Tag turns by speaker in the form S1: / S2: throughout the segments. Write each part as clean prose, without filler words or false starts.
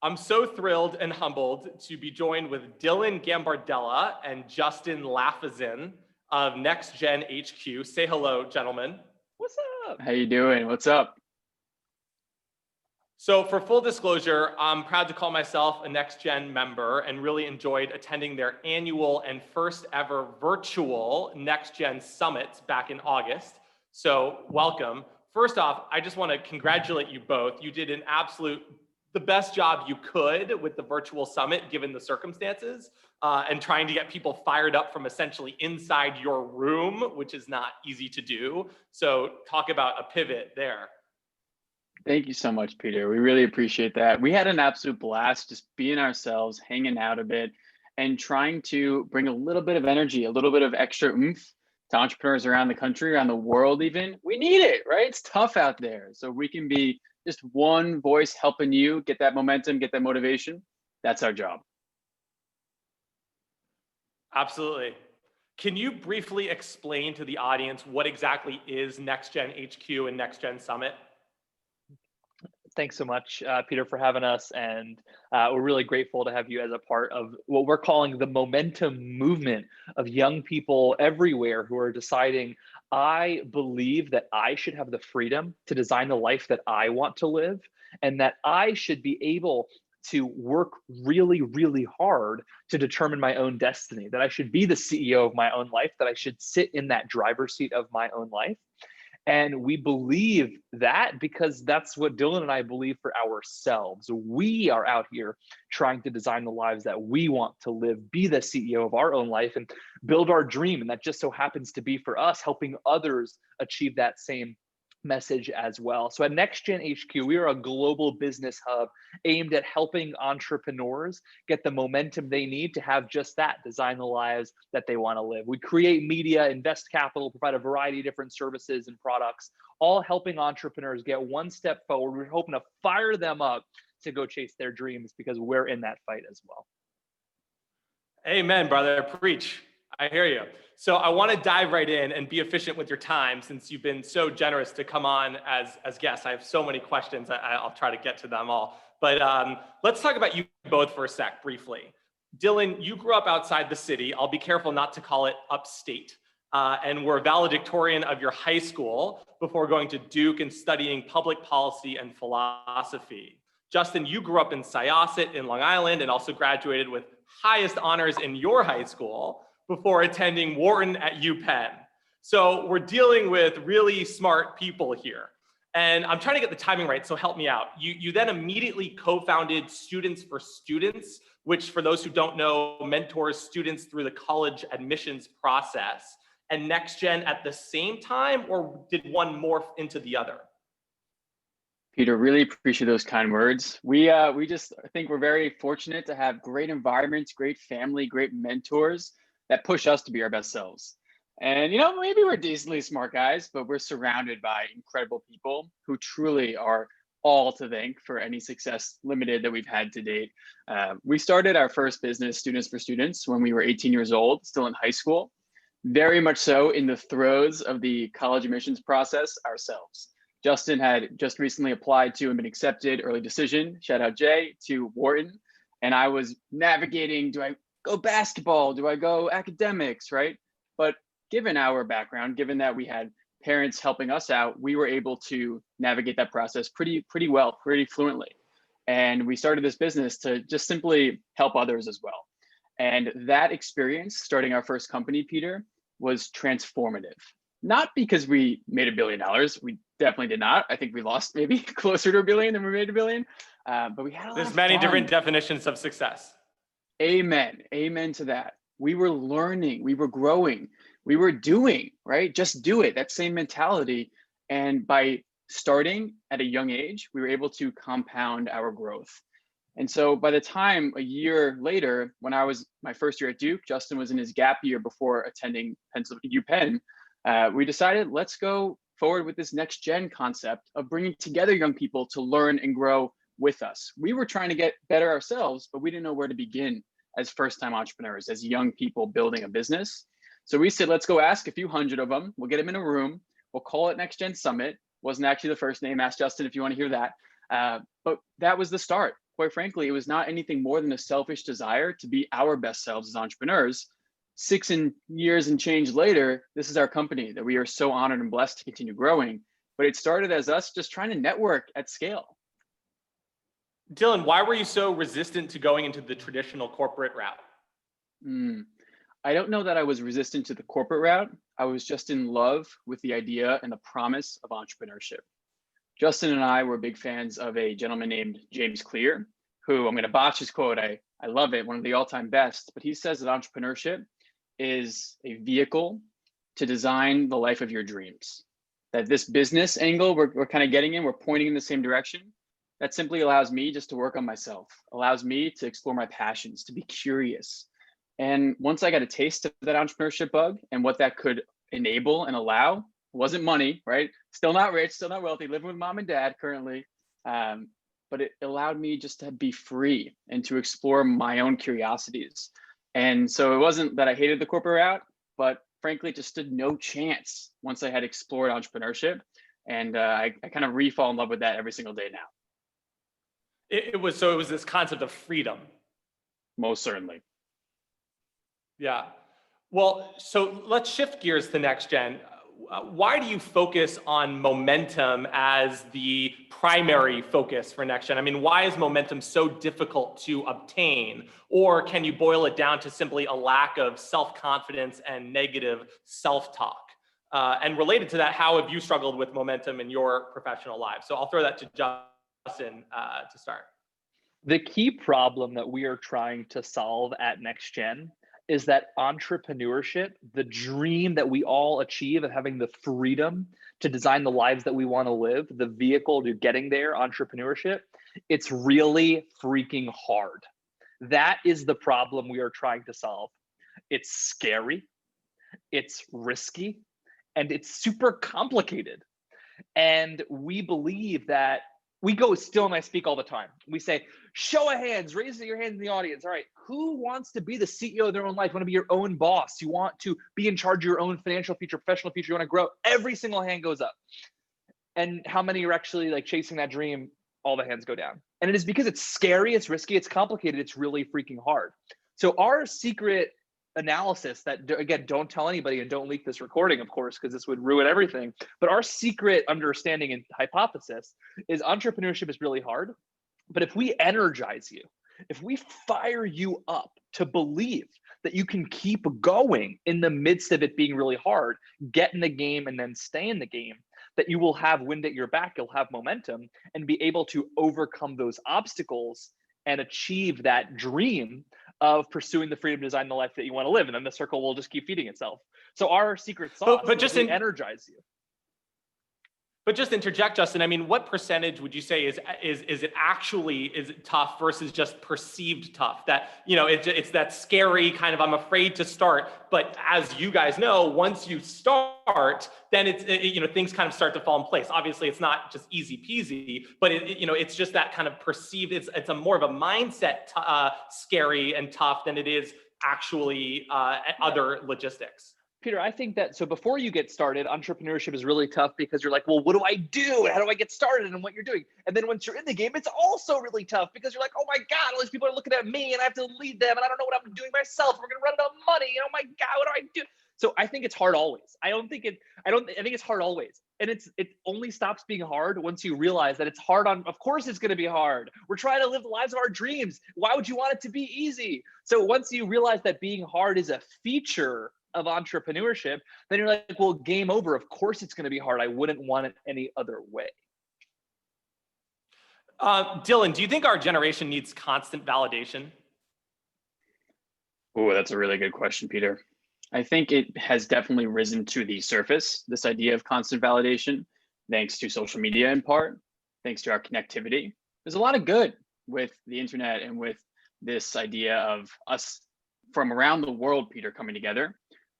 S1: I'm so thrilled and humbled to be joined with Dylan Gambardella and Justin Lafazan of NextGen HQ. Say hello, gentlemen.
S2: What's up?
S3: How you doing? What's up?
S1: So for full disclosure, I'm proud to call myself a NextGen member and really enjoyed attending their annual and first ever virtual NextGen Summit back in August. So welcome. First off, I just want to congratulate you both. You did the best job you could with the virtual summit, given the circumstances, and trying to get people fired up from essentially inside your room, which is not easy to do. So talk about a pivot there.
S3: Thank you so much, Peter. We really appreciate that. We had an absolute blast just being ourselves, hanging out a bit, and trying to bring a little bit of energy, a little bit of extra oomph to entrepreneurs around the country, around the world even. We need it, right? It's tough out there. So we can be just one voice helping you get that momentum, get that motivation. That's our job.
S1: Absolutely. Can you briefly explain to the audience what exactly is NextGen HQ and NextGen Summit?
S2: Thanks so much, Peter, for having us. And we're really grateful to have you as a part of what we're calling the momentum movement of young people everywhere who are deciding, I believe that I should have the freedom to design the life that I want to live, and that I should be able to work really, really hard to determine my own destiny, that I should be the CEO of my own life, that I should sit in that driver's seat of my own life. And we believe that because that's what Dylan and I believe for ourselves. We are out here trying to design the lives that we want to live, be the CEO of our own life, and build our dream. And that just so happens to be for us helping others achieve that same message as well. So at NextGen HQ, we are a global business hub aimed at helping entrepreneurs get the momentum they need to have just that, design the lives that they want to live. We create media, invest capital, provide a variety of different services and products, all helping entrepreneurs get one step forward. We're hoping to fire them up to go chase their dreams because we're in that fight as well.
S1: Amen, brother. Preach. I hear you. So I want to dive right in and be efficient with your time since you've been so generous to come on as guests. I have so many questions. I'll try to get to them all. But let's talk about you both for a sec briefly. Dylan, you grew up outside the city. I'll be careful not to call it upstate. And were valedictorian of your high school before going to Duke and studying public policy and philosophy. Justin, you grew up in Syosset in Long Island and also graduated with highest honors in your high school before attending Wharton at UPenn. So we're dealing with really smart people here. And I'm trying to get the timing right, so help me out. You then immediately co-founded Students for Students, which for those who don't know, mentors students through the college admissions process. And NextGen at the same time, or did one morph into the other?
S3: Peter, really appreciate those kind words. We just think we're very fortunate to have great environments, great family, great mentors that push us to be our best selves. And maybe we're decently smart guys, but we're surrounded by incredible people who truly are all to thank for any success limited that we've had to date. We started our first business, Students for Students, when we were 18 years old, still in high school, very much so in the throes of the college admissions process ourselves. Justin had just recently applied to and been accepted, early decision, shout out Jay, to Wharton. And I was navigating, do I go basketball? Do I go academics, right? But given our background, given that we had parents helping us out, we were able to navigate that process pretty well, pretty fluently. And we started this business to just simply help others as well. And that experience, starting our first company, Peter, was transformative. Not because we made $1 billion. We definitely did not. I think we lost maybe closer to $1 billion than we made $1 billion. But we had a lot
S1: There's
S3: of
S1: many
S3: fun.
S1: different definitions of success.
S3: Amen. Amen to that. We were learning, we were growing, we were doing, right? Just do it. That same mentality. And by starting at a young age, we were able to compound our growth. And so by the time a year later, when I was my first year at Duke, Justin was in his gap year before attending UPenn, we decided let's go forward with this next gen concept of bringing together young people to learn and grow with us. We were trying to get better ourselves, but we didn't know where to begin as first-time entrepreneurs, as young people building a business. So we said, let's go ask a few hundred of them. We'll get them in a room. We'll call it NextGen Summit. Wasn't actually the first name. Ask Justin if you want to hear that. But that was the start. quite frankly, it was not anything more than a selfish desire to be our best selves as entrepreneurs. 6 years and change later, this is our company that we are so honored and blessed to continue growing. But it started as us just trying to network at scale.
S1: Dylan, why were you so resistant to going into the traditional corporate route?
S3: I don't know that I was resistant to the corporate route. I was just in love with the idea and the promise of entrepreneurship. Justin and I were big fans of a gentleman named James Clear, who, I'm going to botch his quote. I love it, one of the all-time best, but he says that entrepreneurship is a vehicle to design the life of your dreams. That this business angle we're kind of getting in, we're pointing in the same direction. That simply allows me just to work on myself, allows me to explore my passions, to be curious. And once I got a taste of that entrepreneurship bug and what that could enable and allow, wasn't money, right? Still not rich, still not wealthy, living with mom and dad currently. But it allowed me just to be free and to explore my own curiosities. And so it wasn't that I hated the corporate route, but frankly, it just stood no chance once I had explored entrepreneurship. And I kind of re-fall in love with that every single day now.
S1: It was this concept of freedom.
S3: Most certainly.
S1: Yeah. Well, so let's shift gears to NextGen. Why do you focus on momentum as the primary focus for NextGen? I mean, why is momentum so difficult to obtain? Or can you boil it down to simply a lack of self-confidence and negative self-talk? And related to that, how have you struggled with momentum in your professional life? So I'll throw that to Justin to start.
S2: The key problem that we are trying to solve at NextGen is that entrepreneurship, the dream that we all achieve of having the freedom to design the lives that we want to live, the vehicle to getting there, entrepreneurship, it's really freaking hard. That is the problem we are trying to solve. It's scary, it's risky, and it's super complicated. And we believe that we go still, and I speak all the time. We say, show of hands, raise your hands in the audience. All right, who wants to be the CEO of their own life? You want to be your own boss. You want to be in charge of your own financial future, professional future. You want to grow. Every single hand goes up. And how many are actually like chasing that dream? All the hands go down. And it is because it's scary, it's risky, it's complicated, it's really freaking hard. So our secret analysis that, again, don't tell anybody and don't leak this recording, of course, because this would ruin everything. But our secret understanding and hypothesis is entrepreneurship is really hard. But if we energize you, if we fire you up to believe that you can keep going in the midst of it being really hard, get in the game and then stay in the game, that you will have wind at your back, you'll have momentum and be able to overcome those obstacles and achieve that dream of pursuing the freedom to design the life that you want to live. And then the circle will just keep feeding itself. So our secret sauce
S1: but just
S2: is energize you.
S1: But just interject, Justin. I mean, what percentage would you say is it tough versus just perceived tough? That, you know, it's that scary kind of, I'm afraid to start. But as you guys know, once you start, then things kind of start to fall in place. Obviously, it's not just easy peasy, but it's just that kind of perceived. It's a more of a mindset scary and tough than it is actually other logistics.
S2: Peter, I think that, so before you get started, entrepreneurship is really tough because you're like, well, what do I do? How do I get started and what you're doing? And then once you're in the game, it's also really tough because you're like, oh my God, all these people are looking at me and I have to lead them and I don't know what I'm doing myself. We're going to run out of money. Oh my God, what do I do? So I think it's hard always. I think it's hard always. And it only stops being hard once you realize that it's hard of course it's going to be hard. We're trying to live the lives of our dreams. Why would you want it to be easy? So once you realize that being hard is a feature of entrepreneurship, then you're like, well, game over. Of course it's going to be hard. I wouldn't want it any other way.
S1: Dylan, do you think our generation needs constant validation?
S3: Oh, that's a really good question, Peter. I think it has definitely risen to the surface, this idea of constant validation, thanks to social media in part, thanks to our connectivity. There's a lot of good with the internet and with this idea of us from around the world, Peter, coming together.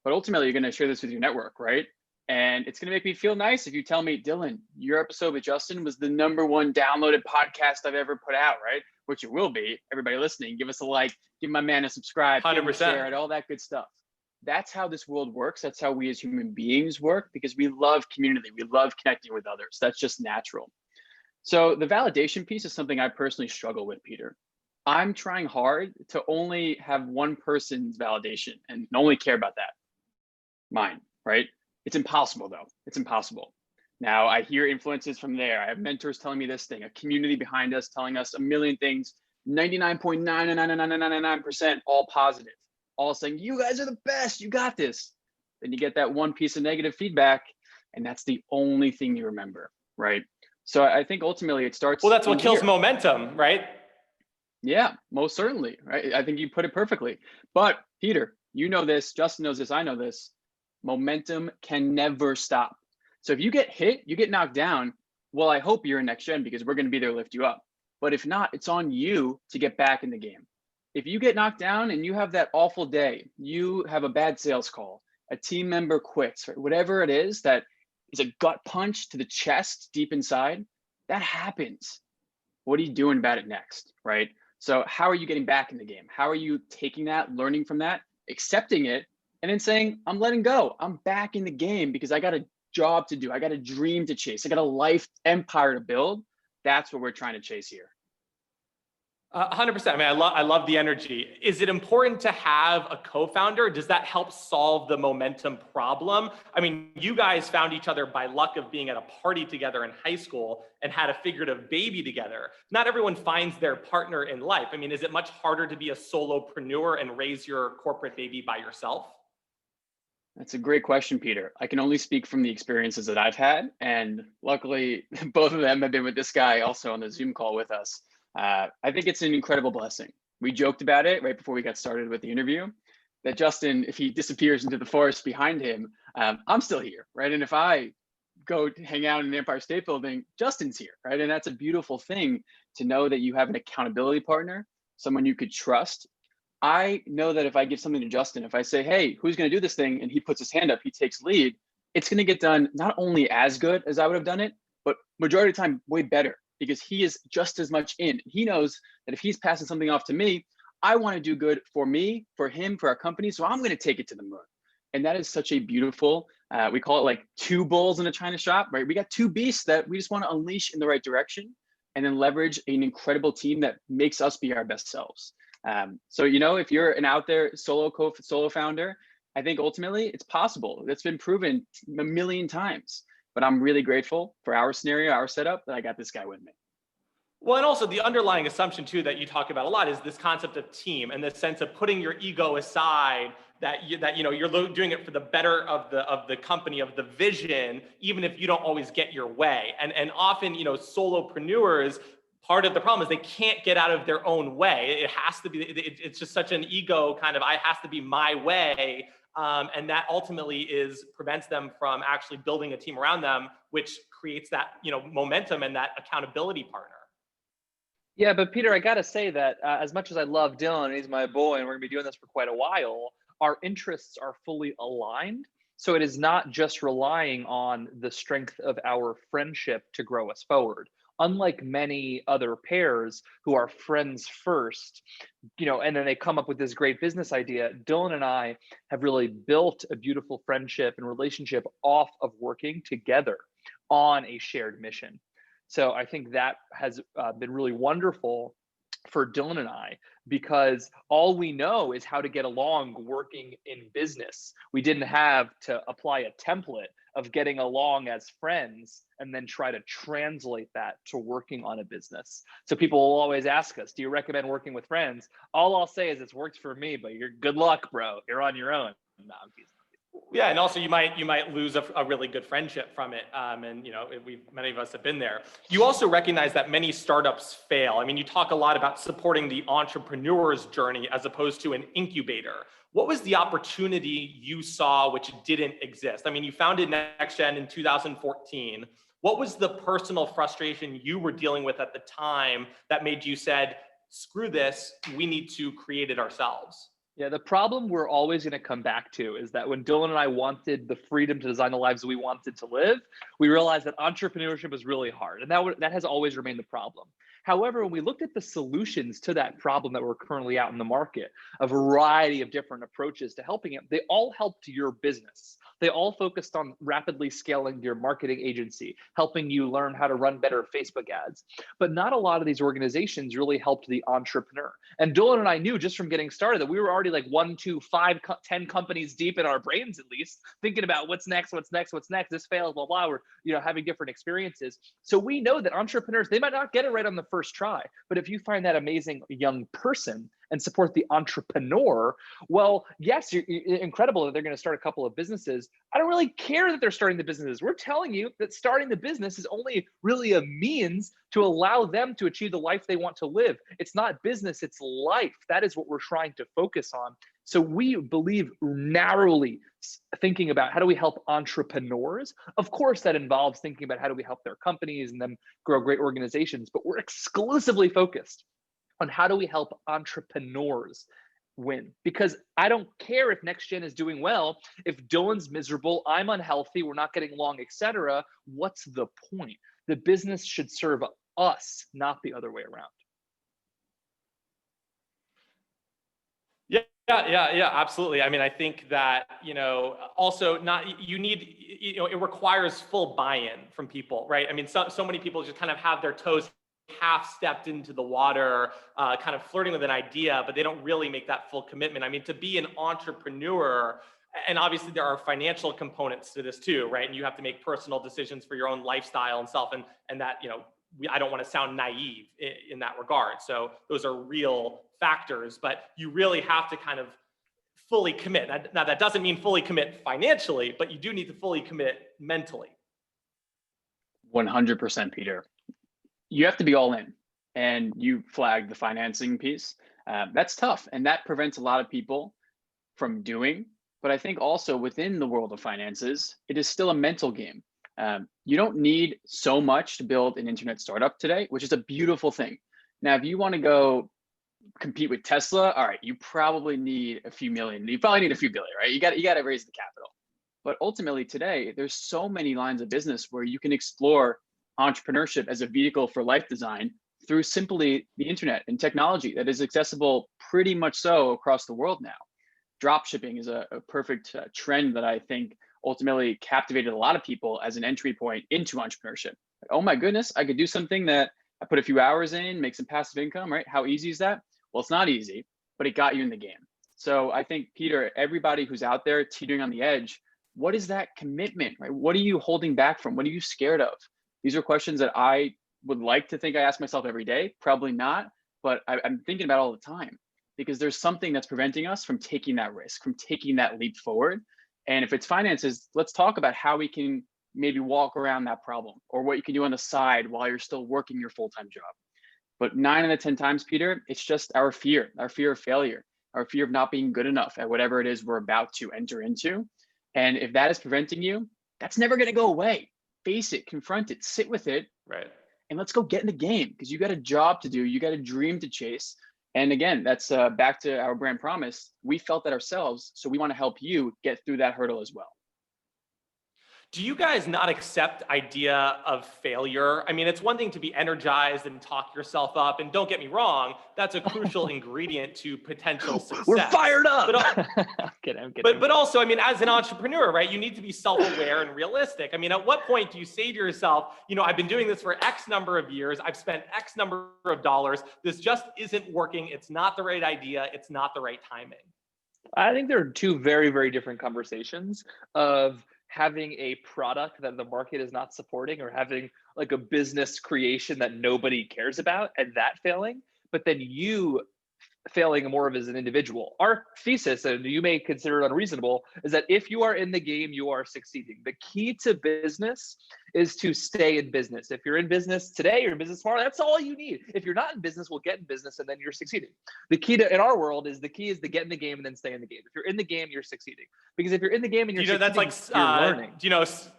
S3: But ultimately, you're going to share this with your network, right? And it's going to make me feel nice if you tell me, Dylan, your episode with Justin was the #1 downloaded podcast I've ever put out, right? Which it will be. Everybody listening, give us a like, give my man a subscribe,
S1: 100%.
S3: give him a share, and all that good stuff. That's how this world works. That's how we as human beings work because we love community. We love connecting with others. That's just natural. So the validation piece is something I personally struggle with, Peter. I'm trying hard to only have one person's validation and only care about that, mine, right? It's impossible though. It's impossible. Now I hear influences from there. I have mentors telling me this thing, a community behind us telling us a million things, 99.99999% all positive, all saying, you guys are the best, you got this. Then you get that one piece of negative feedback, and that's the only thing you remember, right? So I think ultimately it starts.
S1: Well, that's what
S3: in
S1: kills
S3: here.
S1: momentum, right?
S3: Yeah, most certainly, right? I think you put it perfectly. But Peter, you know this, Justin knows this, I know this. Momentum can never stop. So if you get hit, you get knocked down, well, I hope you're in NextGen because we're going to be there to lift you up. But if not, it's on you to get back in the game. If you get knocked down and you have that awful day, you have a bad sales call, a team member quits, right? Whatever it is that is a gut punch to the chest deep inside, that happens. What are you doing about it next, right? So how are you getting back in the game? How are you taking that, learning from that, accepting it, and then saying, I'm letting go. I'm back in the game because I got a job to do. I got a dream to chase. I got a life empire to build. That's what we're trying to chase here.
S1: 100%. I mean, I love the energy. Is it important to have a co-founder? Does that help solve the momentum problem? I mean, you guys found each other by luck of being at a party together in high school and had a figurative baby together. Not everyone finds their partner in life. I mean, is it much harder to be a solopreneur and raise your corporate baby by yourself?
S3: That's a great question, Peter. I can only speak from the experiences that I've had. And luckily, both of them have been with this guy also on the Zoom call with us. I think it's an incredible blessing. We joked about it right before we got started with the interview, that Justin, if he disappears into the forest behind him, I'm still here, right? And if I go hang out in the Empire State Building, Justin's here, right? And that's a beautiful thing to know that you have an accountability partner, someone you could trust. I know that if I give something to Justin, if I say, hey, who's going to do this thing? And he puts his hand up, he takes lead, it's going to get done not only as good as I would have done it, but majority of the time way better, because he is just as much in. He knows that if he's passing something off to me, I want to do good for me, for him, for our company. So I'm going to take it to the moon. And that is such a beautiful, we call it like two bulls in a china shop, right? We got two beasts that we just want to unleash in the right direction and then leverage an incredible team that makes us be our best selves. So, you know, if you're an out there solo founder, I think ultimately it's possible. It's been proven a million times. But I'm really grateful for our scenario, our setup, that I got this guy with me.
S1: Well, and also the underlying assumption too that you talk about a lot is this concept of team and this sense of putting your ego aside, that you're doing it for the better of the company, of the vision, even if you don't always get your way. And often, solopreneurs, part of the problem is they can't get out of their own way. It has to be, it's just such an ego kind of, I has to be my way. And that ultimately prevents them from actually building a team around them, which creates that, momentum and that accountability partner.
S2: Yeah, but Peter, I got to say that as much as I love Dylan, he's my boy, and we're going to be doing this for quite a while, our interests are fully aligned. So it is not just relying on the strength of our friendship to grow us forward. Unlike many other pairs who are friends first, and then they come up with this great business idea, Dylan and I have really built a beautiful friendship and relationship off of working together on a shared mission. So I think that has been really wonderful for Dylan and I, because all we know is how to get along working in business. We didn't have to apply a template of getting along as friends and then try to translate that to working on a business. So people will always ask us, do you recommend working with friends? All I'll say is it's worked for me, but you're good luck, bro. You're on your own. No, I'm teasing.
S1: Yeah, and also you might lose a really good friendship from it, and many of us have been there. You also recognize that many startups fail. I mean, you talk a lot about supporting the entrepreneur's journey as opposed to an incubator. What was the opportunity you saw which didn't exist? I mean, you founded NextGen in 2014. What was the personal frustration you were dealing with at the time that made you said, "Screw this, we need to create it ourselves"?
S2: Yeah, the problem we're always going to come back to is that when Dylan and I wanted the freedom to design the lives we wanted to live, we realized that entrepreneurship is really hard. And that has always remained the problem. However, when we looked at the solutions to that problem that were currently out in the market, a variety of different approaches to helping it, they all helped your business. They all focused on rapidly scaling your marketing agency, helping you learn how to run better Facebook ads. But not a lot of these organizations really helped the entrepreneur. And Dylan and I knew just from getting started that we were already like 1, 2, 5, 10 companies deep in our brains, at least, thinking about what's next. This fails, blah, blah. We're having different experiences. So we know that entrepreneurs, they might not get it right on the first try. But if you find that amazing young person and support the entrepreneur, well, yes, you're incredible that they're going to start a couple of businesses. I don't really care that they're starting the businesses. We're telling you that starting the business is only really a means to allow them to achieve the life they want to live. It's not business, it's life. That is what we're trying to focus on. So we believe narrowly thinking about how do we help entrepreneurs. Of course, that involves thinking about how do we help their companies and them grow great organizations, but we're exclusively focused on how do we help entrepreneurs win. Because I don't care if NextGen is doing well, if Dylan's miserable, I'm unhealthy, we're not getting along, etc. What's the point? The business should serve us, not the other way around.
S1: Yeah, absolutely. I mean, I think that, also it requires full buy-in from people, right? I mean, so many people just kind of have their toes half stepped into the water, kind of flirting with an idea, but they don't really make that full commitment. I mean, to be an entrepreneur, and obviously there are financial components to this too, right? And you have to make personal decisions for your own lifestyle and self, and that, I don't want to sound naive in that regard. So those are real factors, but you really have to kind of fully commit. Now that doesn't mean fully commit financially, but you do need to fully commit mentally.
S3: 100%, Peter. You have to be all in, and you flagged the financing piece. That's tough, and that prevents a lot of people from doing. But I think also within the world of finances, it is still a mental game. You don't need so much to build an internet startup today, which is a beautiful thing. Now, if you want to go compete with Tesla, all right, you probably need a few million. You probably need a few billion, right? You got to raise the capital. But ultimately today, there's so many lines of business where you can explore entrepreneurship as a vehicle for life design through simply the internet and technology that is accessible pretty much so across the world now. Drop shipping is a perfect trend that I think ultimately captivated a lot of people as an entry point into entrepreneurship. Like, oh my goodness, I could do something that I put a few hours in, make some passive income, right? How easy is that? Well, it's not easy, but it got you in the game. So I think, Peter, everybody who's out there teetering on the edge, what is that commitment, right? What are you holding back from? What are you scared of? These are questions that I would like to think I ask myself every day. Probably not, but I'm thinking about all the time, because there's something that's preventing us from taking that risk, from taking that leap forward. And if it's finances, let's talk about how we can maybe walk around that problem, or what you can do on the side while you're still working your full-time job. But 9 out of 10 times, Peter, it's just our fear of failure, our fear of not being good enough at whatever it is we're about to enter into. And if that is preventing you, that's never going to go away. Face it, confront it, sit with it,
S1: right?
S3: And let's go get in the game, because you got a job to do, you got a dream to chase. And again, that's back to our brand promise. We felt that ourselves, so we want to help you get through that hurdle as well.
S1: Do you guys not accept idea of failure? I mean, it's one thing to be energized and talk yourself up, and don't get me wrong, that's a crucial ingredient to potential success.
S2: We're fired up.
S1: But,
S2: I'm kidding.
S1: But also, I mean, as an entrepreneur, right, you need to be self-aware and realistic. I mean, at what point do you say to yourself, I've been doing this for X number of years, I've spent X number of dollars, this just isn't working, it's not the right idea, it's not the right timing?
S2: I think there are two very, very different conversations of having a product that the market is not supporting, or having like a business creation that nobody cares about and that failing, but then you failing more of as an individual. Our thesis, and you may consider it unreasonable, is that if you are in the game, you are succeeding. The key to business is to stay in business. If you're in business today, you're in business tomorrow, that's all you need. If you're not in business, we'll get in business and then you're succeeding. The key to, in our world, is to get in the game and then stay in the game. If you're in the game, you're succeeding. Because if you're in the game and you're succeeding,
S1: that's like,
S2: you're learning.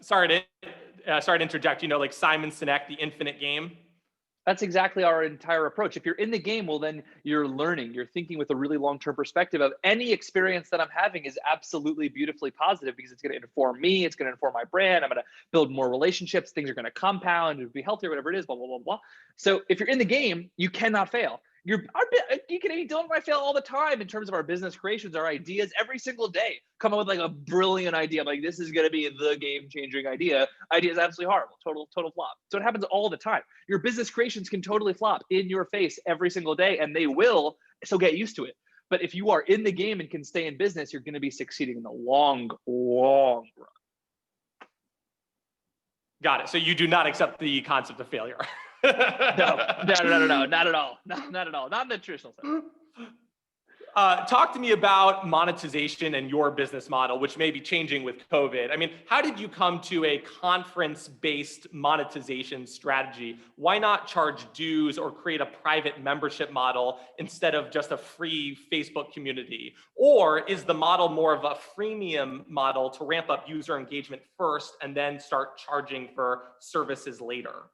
S1: sorry to interject, like Simon Sinek, The Infinite Game?
S2: That's exactly our entire approach. If you're in the game, well, then you're learning. You're thinking with a really long-term perspective of any experience that I'm having is absolutely beautifully positive because it's going to inform me. It's going to inform my brand. I'm going to build more relationships. Things are going to compound and be healthier, whatever it is, blah, blah, blah, blah. So if you're in the game, you cannot fail. You can, Dylan and I fail all the time in terms of our business creations, our ideas every single day. Come up with like a brilliant idea. I'm like, this is going to be the game-changing idea. Idea is absolutely horrible. Total flop. So it happens all the time. Your business creations can totally flop in your face every single day, and they will. So get used to it. But if you are in the game and can stay in business, you're going to be succeeding in the long run.
S1: Got it. So you do not accept the concept of failure.
S2: No, not at all. Not at all. Not in the traditional sense.
S1: Talk to me about monetization and your business model, which may be changing with COVID. I mean, how did you come to a conference-based monetization strategy? Why not charge dues or create a private membership model instead of just a free Facebook community? Or is the model more of a freemium model to ramp up user engagement first and then start charging for services later?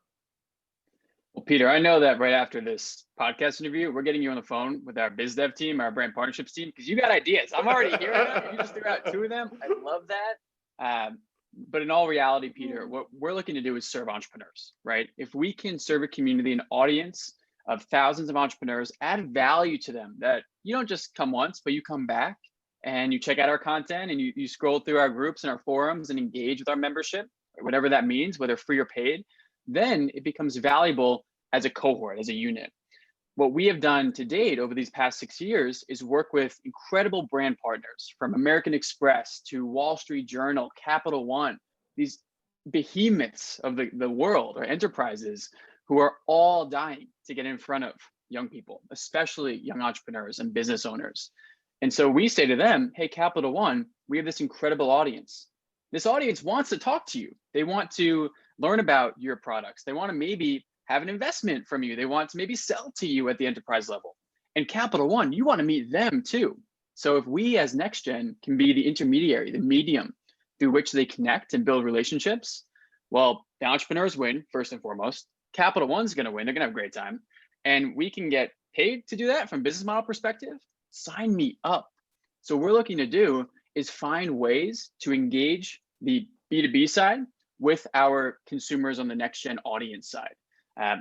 S3: Well, Peter, I know that right after this podcast interview, we're getting you on the phone with our biz dev team, our brand partnerships team, because you got ideas. I'm already hearing them. You just threw out 2 of them. I love that. But in all reality, Peter, what we're looking to do is serve entrepreneurs, right? If we can serve a community, an audience of thousands of entrepreneurs, add value to them that you don't just come once, but you come back and you check out our content and you scroll through our groups and our forums and engage with our membership, whatever that means, whether free or paid, then it becomes valuable as a cohort, as a unit. What we have done to date over these past 6 years is work with incredible brand partners from American Express to Wall Street Journal, Capital One, these behemoths of the world or enterprises who are all dying to get in front of young people, especially young entrepreneurs and business owners. And so we say to them, hey, Capital One, we have this incredible audience. This audience wants to talk to you. They want to learn about your products. They want to maybe have an investment from you. They want to maybe sell to you at the enterprise level. And Capital One, you want to meet them too. So if we as NextGen can be the intermediary, the medium through which they connect and build relationships, well, the entrepreneurs win first and foremost. Capital One's going to win. They're going to have a great time. And we can get paid to do that from a business model perspective. Sign me up. So what we're looking to do is find ways to engage the B2B side with our consumers on the NextGen audience side.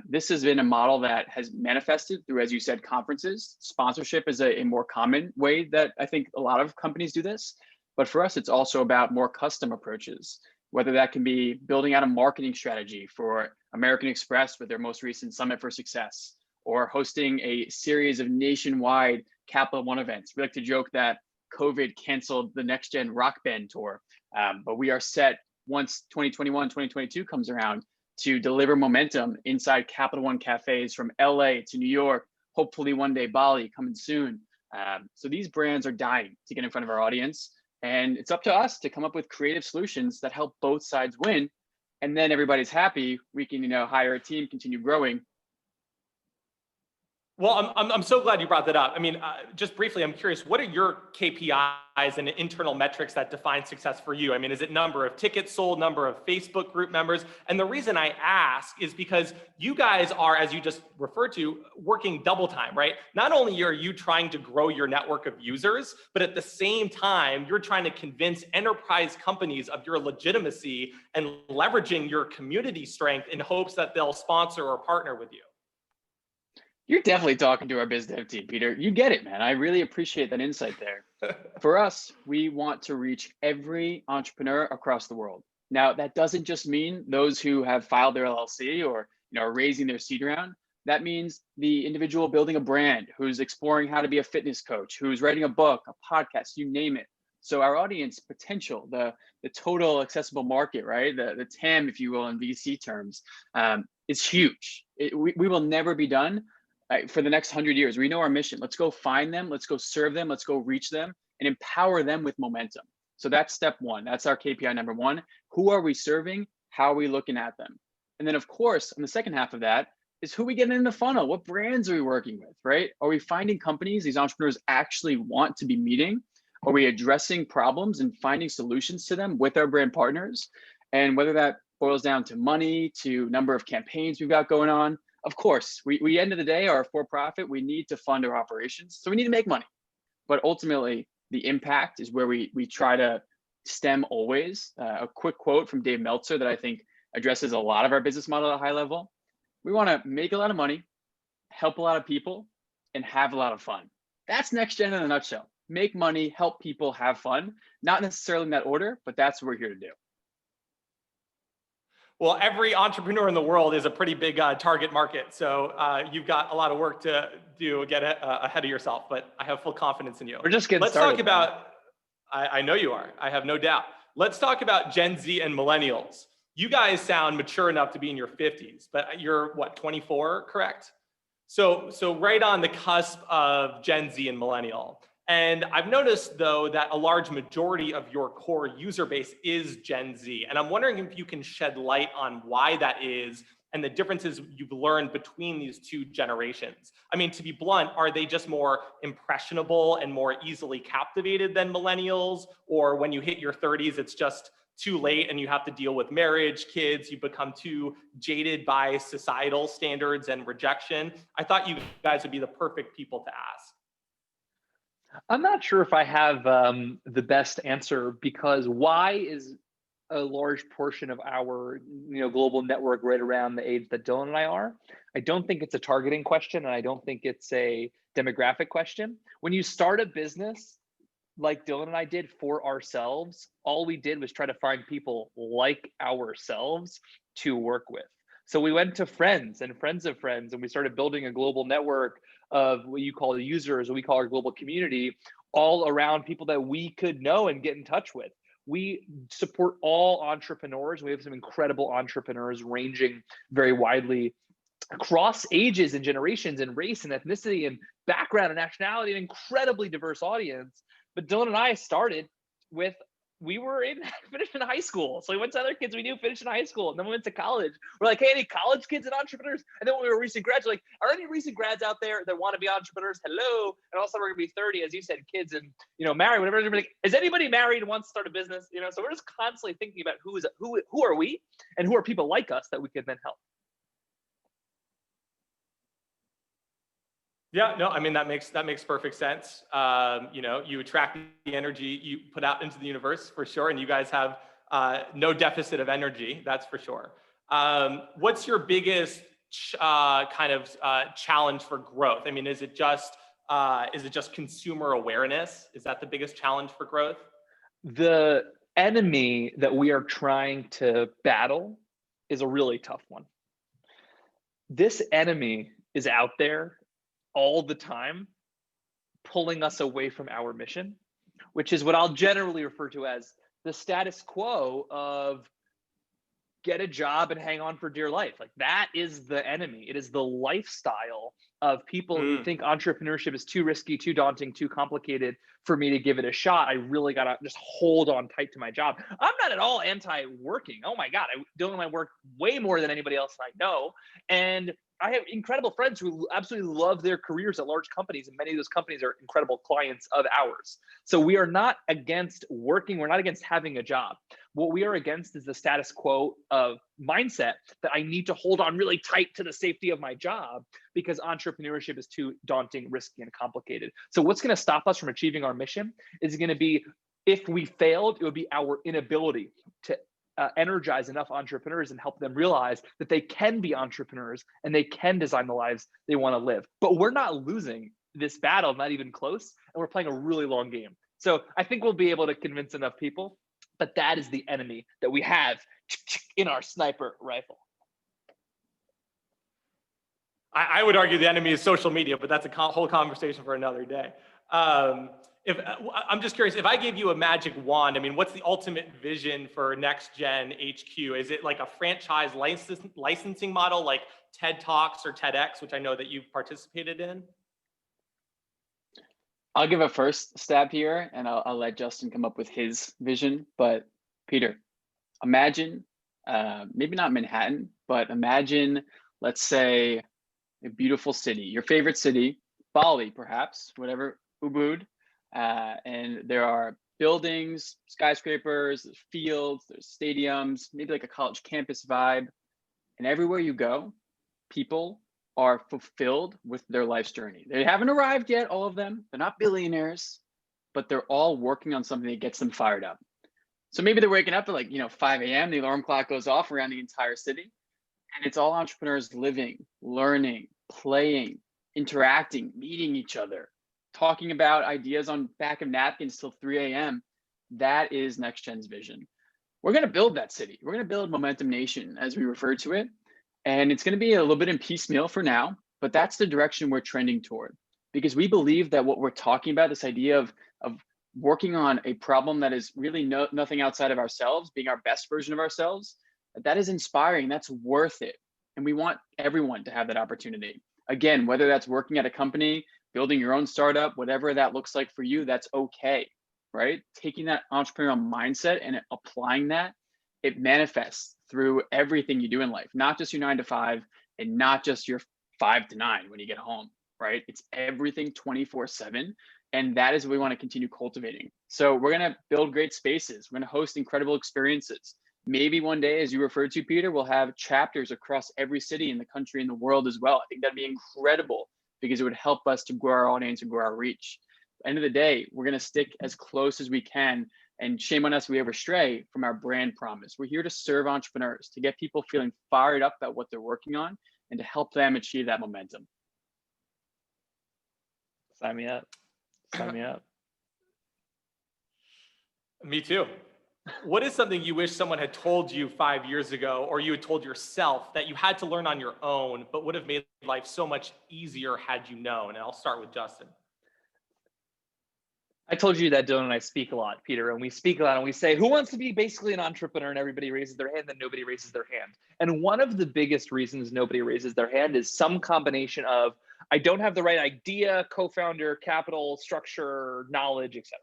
S3: This has been a model that has manifested through, as you said, conferences. Sponsorship is a more common way that I think a lot of companies do this. But for us, it's also about more custom approaches, whether that can be building out a marketing strategy for American Express with their most recent Summit for Success, or hosting a series of nationwide Capital One events. We like to joke that COVID canceled the NextGen Rock Band tour, but we are set once 2021, 2022 comes around to deliver momentum inside Capital One cafes from LA to New York, hopefully one day Bali coming soon. So these brands are dying to get in front of our audience, and it's up to us to come up with creative solutions that help both sides win. And then everybody's happy. We can, hire a team, continue growing.
S1: Well, I'm so glad you brought that up. I mean, just briefly, I'm curious, what are your KPIs and internal metrics that define success for you? I mean, is it number of tickets sold, number of Facebook group members? And the reason I ask is because you guys are, as you just referred to, working double time, right? Not only are you trying to grow your network of users, but at the same time, you're trying to convince enterprise companies of your legitimacy and leveraging your community strength in hopes that they'll sponsor or partner with you.
S3: You're definitely talking to our biz dev team, Peter. You get it, man. I really appreciate that insight there. For us, we want to reach every entrepreneur across the world. Now, that doesn't just mean those who have filed their LLC or are raising their seed round. That means the individual building a brand, who's exploring how to be a fitness coach, who's writing a book, a podcast, you name it. So our audience potential, the total accessible market, right? The TAM, if you will, in VC terms, is huge. We will never be done. For the next 100 years. We know our mission. Let's go find them. Let's go serve them. Let's go reach them and empower them with momentum. So that's step one. That's our KPI number one. Who are we serving? How are we looking at them? And then, of course, on the second half of that is who we get in the funnel. What brands are we working with, right? Are we finding companies these entrepreneurs actually want to be meeting? Are we addressing problems and finding solutions to them with our brand partners? And whether that boils down to money, to number of campaigns we've got going on, Of course, we end of the day are for profit. We need to fund our operations, so we need to make money. But ultimately, the impact is where we try to stem always. A quick quote from Dave Meltzer that I think addresses a lot of our business model at a high level. We want to make a lot of money, help a lot of people, and have a lot of fun. That's NextGen in a nutshell. Make money, help people, have fun. Not necessarily in that order, but that's what we're here to do.
S1: Well, every entrepreneur in the world is a pretty big target market. So you've got a lot of work to do, get ahead of yourself, but I have full confidence in you.
S2: We're just getting
S1: Let's
S2: started.
S1: talk about, I know you are, I have no doubt. Let's talk about Gen Z and millennials. You guys sound mature enough to be in your 50s, but you're what, 24, correct? So right on the cusp of Gen Z and millennial. And I've noticed, though, that a large majority of your core user base is Gen Z. And I'm wondering if you can shed light on why that is and the differences you've learned between these two generations. I mean, to be blunt, are they just more impressionable and more easily captivated than millennials? Or when you hit your 30s, it's just too late and you have to deal with marriage, kids, you become too jaded by societal standards and rejection? I thought you guys would be the perfect people to ask.
S2: I'm not sure if I have the best answer, because why is a large portion of our global network right around the age that Dylan and I are? I don't think it's a targeting question, and I don't think it's a demographic question. When you start a business like Dylan and I did for ourselves, all we did was try to find people like ourselves to work with. So we went to friends and friends of friends, and we started building a global network of what you call the users, what we call our global community, all around people that we could know and get in touch with. We support all entrepreneurs. We have some incredible entrepreneurs ranging very widely across ages and generations and race and ethnicity and background and nationality, an incredibly diverse audience. But Dylan and I started with, we were finished in high school. So we went to other kids we knew finished in high school. And then we went to college. We're like, hey, any college kids and entrepreneurs? And then when we were recent grads, we're like, are any recent grads out there that want to be entrepreneurs? Hello. And also we're gonna be 30, as you said, kids and married, whatever. We're like, is anybody married and wants to start a business? So we're just constantly thinking about who are we and who are people like us that we can then help.
S1: Yeah, no, I mean, that makes perfect sense. You attract the energy you put out into the universe for sure. And you guys have no deficit of energy, that's for sure. What's your biggest challenge for growth? I mean, is it just consumer awareness? Is that the biggest challenge for growth?
S2: The enemy that we are trying to battle is a really tough one. This enemy is out there all the time, pulling us away from our mission, which is what I'll generally refer to as the status quo of get a job and hang on for dear life. Like, that is the enemy. It is the lifestyle of people who think entrepreneurship is too risky, too daunting, too complicated for me to give it a shot. I really gotta just hold on tight to my job. I'm not at all anti-working. Oh my God, Dylan and I work way more than anybody else I know. And I have incredible friends who absolutely love their careers at large companies, and many of those companies are incredible clients of ours. So we are not against working. We're not against having a job. What we are against is the status quo of mindset that I need to hold on really tight to the safety of my job because entrepreneurship is too daunting, risky, and complicated. So what's going to stop us from achieving our mission is going to be, if we failed, it would be our inability to energize enough entrepreneurs and help them realize that they can be entrepreneurs and they can design the lives they want to live. But we're not losing this battle, not even close, and we're playing a really long game. So I think we'll be able to convince enough people, but that is the enemy that we have in our sniper rifle.
S1: I would argue the enemy is social media, but that's a whole conversation for another day. I'm just curious, if I gave you a magic wand, I mean, what's the ultimate vision for NextGen HQ? Is it like a franchise licensing model like TED Talks or TEDx, which I know that you've participated in?
S3: I'll give a first stab here, and I'll let Justin come up with his vision. But Peter, imagine, maybe not Manhattan, but imagine, let's say, a beautiful city, your favorite city, Bali, perhaps, whatever, Ubud. And there are buildings, skyscrapers, there's fields, there's stadiums, maybe like a college campus vibe. And everywhere you go, people are fulfilled with their life's journey. They haven't arrived yet, all of them. They're not billionaires, but they're all working on something that gets them fired up. So maybe they're waking up at like, 5 a.m. The alarm clock goes off around the entire city. And it's all entrepreneurs living, learning, playing, interacting, meeting each other, talking about ideas on back of napkins till 3 a.m. That is NextGen's vision. We're going to build that city. We're going to build Momentum Nation, as we refer to it. And it's going to be a little bit in piecemeal for now, but that's the direction we're trending toward. Because we believe that what we're talking about, this idea of working on a problem that is really nothing outside of ourselves, being our best version of ourselves, that is inspiring. That's worth it. And we want everyone to have that opportunity. Again, whether that's working at a company, building your own startup, whatever that looks like for you, that's okay, right? Taking that entrepreneurial mindset and applying that, it manifests through everything you do in life, not just your 9 to 5 and not just your 5 to 9 when you get home, right? It's everything 24/7. And that is what we want to continue cultivating. So we're going to build great spaces. We're going to host incredible experiences. Maybe one day, as you referred to, Peter, we'll have chapters across every city in the country and the world as well. I think that'd be incredible because it would help us to grow our audience and grow our reach. At the end of the day, we're going to stick as close as we can, and shame on us if we ever stray from our brand promise. We're here to serve entrepreneurs, to get people feeling fired up about what they're working on and to help them achieve that momentum.
S2: Sign me up. Sign me up.
S1: Me too. What is something you wish someone had told you 5 years ago, or you had told yourself that you had to learn on your own, but would have made life so much easier had you known? And I'll start with Justin.
S2: I told you that Dylan and I speak a lot, Peter, and we speak a lot and we say, who wants to be basically an entrepreneur? And everybody raises their hand, then nobody raises their hand. And one of the biggest reasons nobody raises their hand is some combination of, I don't have the right idea, co-founder, capital, structure, knowledge, etc.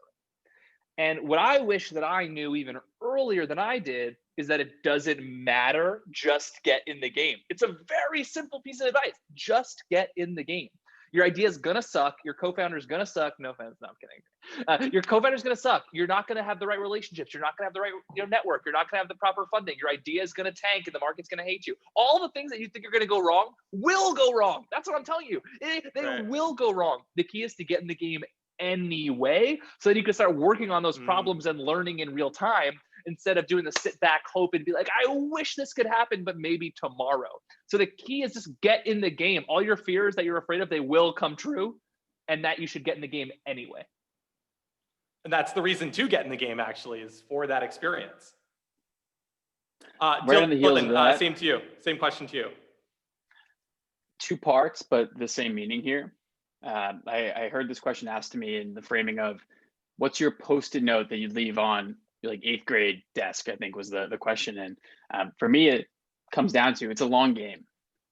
S2: And what I wish that I knew even earlier than I did is that it doesn't matter, just get in the game. It's a very simple piece of advice. Just get in the game. Your idea is gonna suck. Your co-founder is gonna suck. No offense, no, I'm kidding. Your co-founder is gonna suck. You're not gonna have the right relationships. You're not gonna have the right network. You're not gonna have the proper funding. Your idea is gonna tank and the market's gonna hate you. All the things that you think are gonna go wrong will go wrong. That's what I'm telling you. They
S1: Right.
S2: will go wrong. The key is to get in the game anyway, so that you can start working on those problems and learning in real time instead of doing the sit back hope and be like, I wish this could happen, but maybe tomorrow. So the key is just get in the game. All your fears that you're afraid of, they will come true, and that you should get in the game anyway.
S1: And that's the reason to get in the game, actually, is for that experience.
S3: Right on the heels of that.
S1: Same to you. Same question to you.
S3: 2 parts, but the same meaning here. I heard this question asked to me in the framing of, what's your post-it note that you leave on your like 8th grade desk, I think was the question. And for me, it comes down to, it's a long game.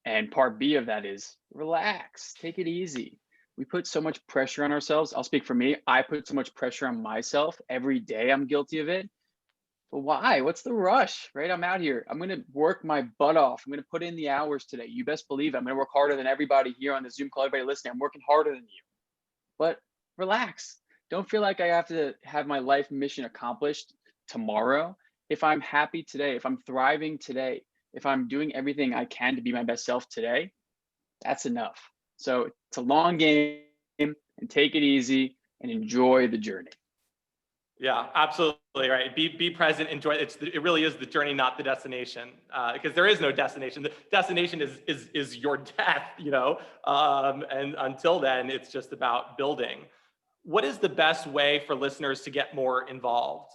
S3: And part B of that is relax, take it easy. We put so much pressure on ourselves. I'll speak for me. I put so much pressure on myself every day. I'm guilty of it. But why? What's the rush, right? I'm out here. I'm going to work my butt off. I'm going to put in the hours today. You best believe it. I'm going to work harder than everybody here on the Zoom call, everybody listening. I'm working harder than you. But relax. Don't feel like I have to have my life mission accomplished tomorrow. If I'm happy today, if I'm thriving today, if I'm doing everything I can to be my best self today, that's enough. So it's a long game, and take it easy and enjoy the journey.
S1: Yeah, absolutely right. Be present, enjoy it. It really is the journey, not the destination, because there is no destination. The destination is your death, and until then, it's just about building. What is the best way for listeners to get more involved?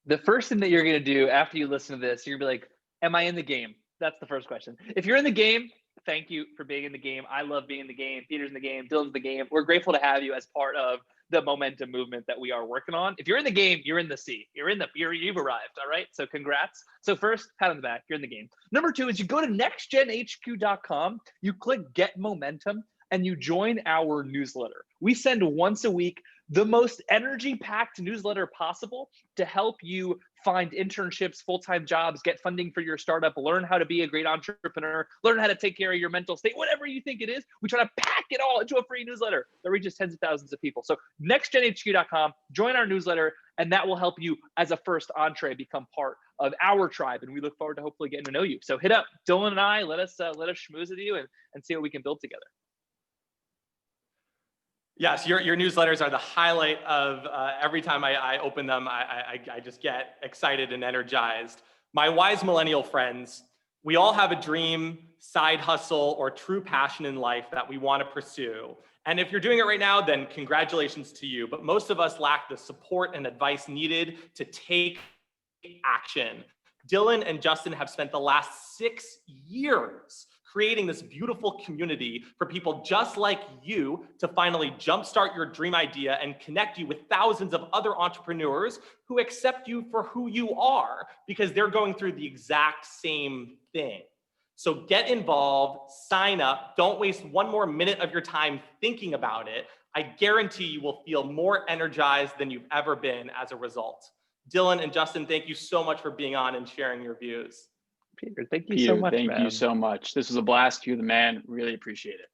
S2: The first thing that you're going to do after you listen to this, you're going to be like, am I in the game? That's the first question. If you're in the game, thank you for being in the game. I love being in the game. Peter's in the game. Dylan's in the game. We're grateful to have you as part of the momentum movement that we are working on. If you're in the game, you're in the sea. You've arrived. All right. So congrats. So first, pat on the back. You're in the game. Number 2 is you go to nextgenhq.com. You click Get Momentum. and you join our newsletter. We send once a week the most energy-packed newsletter possible to help you find internships, full-time jobs, get funding for your startup, learn how to be a great entrepreneur, learn how to take care of your mental state, whatever you think it is. We try to pack it all into a free newsletter that reaches tens of thousands of people. So nextgenhq.com, join our newsletter, and that will help you as a first entree become part of our tribe. And we look forward to hopefully getting to know you. So hit up Dylan and I, let us schmooze with you and see what we can build together.
S1: Yes, your newsletters are the highlight of every time I open them. I just get excited and energized. My wise millennial friends, we all have a dream, side hustle, or true passion in life that we want to pursue. And if you're doing it right now, then congratulations to you. But most of us lack the support and advice needed to take action. Dylan and Justin have spent the last 6 years creating this beautiful community for people just like you to finally jumpstart your dream idea and connect you with thousands of other entrepreneurs who accept you for who you are because they're going through the exact same thing. So get involved, sign up, don't waste one more minute of your time thinking about it. I guarantee you will feel more energized than you've ever been as a result. Dylan and Justin, thank you so much for being on and sharing your views.
S2: Peter, thank you so much,
S3: thank
S2: man.
S3: you so much. This was a blast. You're the man. Really appreciate it.